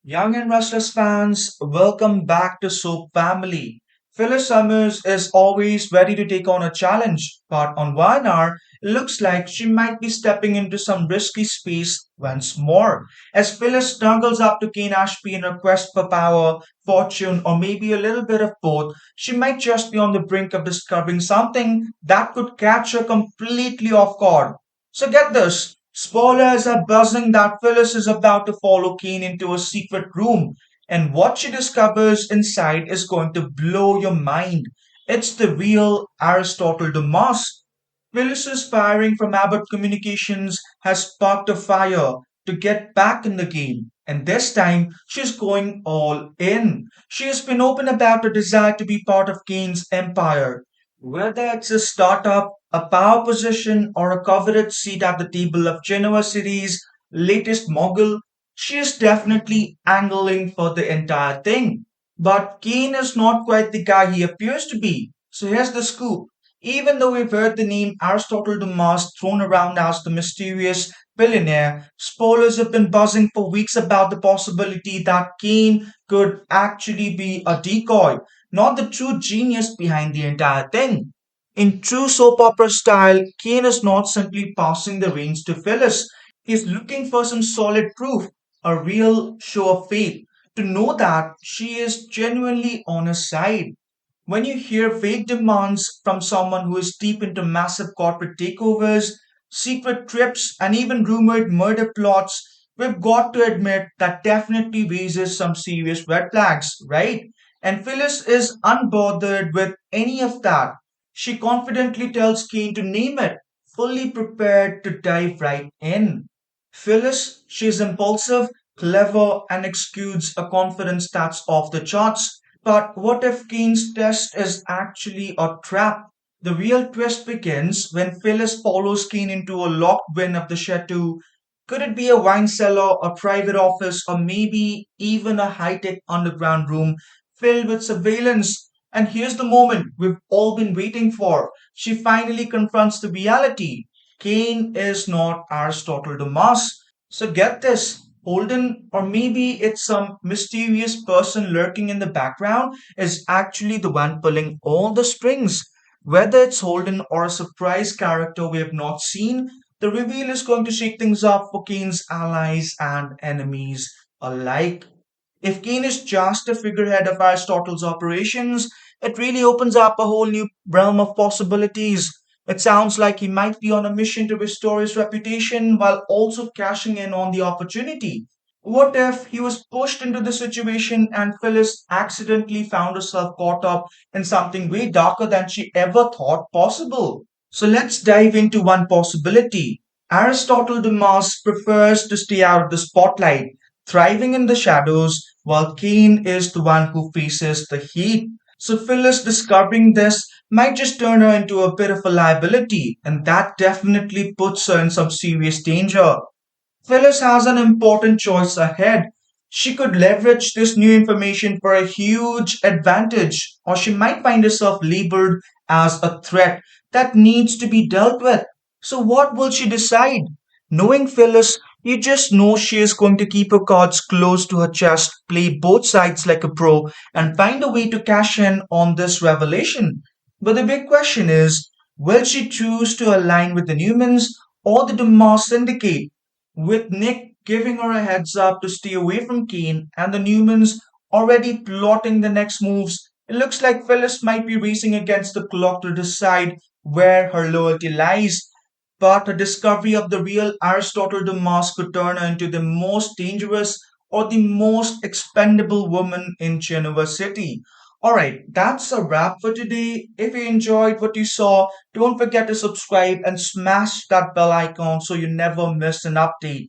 Young and Restless fans, welcome back to Soap Family. Phyllis Summers is always ready to take on a challenge, but on one hour, it looks like she might be stepping into some risky space once more. As Phyllis snuggles up to Kane Ashby in her quest for power, fortune, or maybe a little bit of both, she might just be on the brink of discovering something that could catch her completely off guard. So get this. Spoilers are buzzing that Phyllis is about to follow Kane into a secret room, and what she discovers inside is going to blow your mind. It's the real Aristotle Dumas. Phyllis's firing from Abbott Communications has sparked a fire to get back in the game, and this time she's going all in. She has been open about her desire to be part of Kane's empire. Whether it's a startup, a power position, or a coveted seat at the table of Genoa City's latest mogul, she is definitely angling for the entire thing. But Kane is not quite the guy he appears to be. So here's the scoop. Even though we've heard the name Aristotle Dumas thrown around as the mysterious billionaire, spoilers have been buzzing for weeks about the possibility that Kane could actually be a decoy, not the true genius behind the entire thing. In true soap opera style, Kane is not simply passing the reins to Phyllis. He's looking for some solid proof, a real show of faith, to know that she is genuinely on his side. When you hear vague demands from someone who is deep into massive corporate takeovers, secret trips, and even rumored murder plots, we've got to admit that definitely raises some serious red flags, right? And Phyllis is unbothered with any of that. She confidently tells Kane to name it, fully prepared to dive right in. Phyllis, she's impulsive, clever, and exudes a confidence that's off the charts. But what if Kane's test is actually a trap? The real twist begins when Phyllis follows Kane into a locked wing of the chateau. Could it be a wine cellar, a private office, or maybe even a high tech underground room filled with surveillance? And here's the moment we've all been waiting for. She finally confronts the reality. Kane is not Aristotle Dumas. So get this. Holden, or maybe it's some mysterious person lurking in the background, is actually the one pulling all the strings. Whether it's Holden or a surprise character we have not seen, the reveal is going to shake things up for Kane's allies and enemies alike. If Kane is just a figurehead of Aristotle's operations, it really opens up a whole new realm of possibilities. It sounds like he might be on a mission to restore his reputation while also cashing in on the opportunity. What if he was pushed into the situation and Phyllis accidentally found herself caught up in something way darker than she ever thought possible? So let's dive into one possibility. Aristotle Dumas prefers to stay out of the spotlight, thriving in the shadows, while Kane is the one who faces the heat. So Phyllis discovering this might just turn her into a bit of a liability, and that definitely puts her in some serious danger. Phyllis has an important choice ahead. She could leverage this new information for a huge advantage, or she might find herself labeled as a threat that needs to be dealt with. So, what will she decide? Knowing Phyllis, you just know she is going to keep her cards close to her chest, play both sides like a pro, and find a way to cash in on this revelation. But the big question is, will she choose to align with the Newmans or the Dumas Syndicate? With Nick giving her a heads up to stay away from Kane and the Newmans already plotting the next moves, it looks like Phyllis might be racing against the clock to decide where her loyalty lies. But a discovery of the real Aristotle Dumas could turn her into the most dangerous or the most expendable woman in Geneva City. Alright, that's a wrap for today. If you enjoyed what you saw, don't forget to subscribe and smash that bell icon so you never miss an update.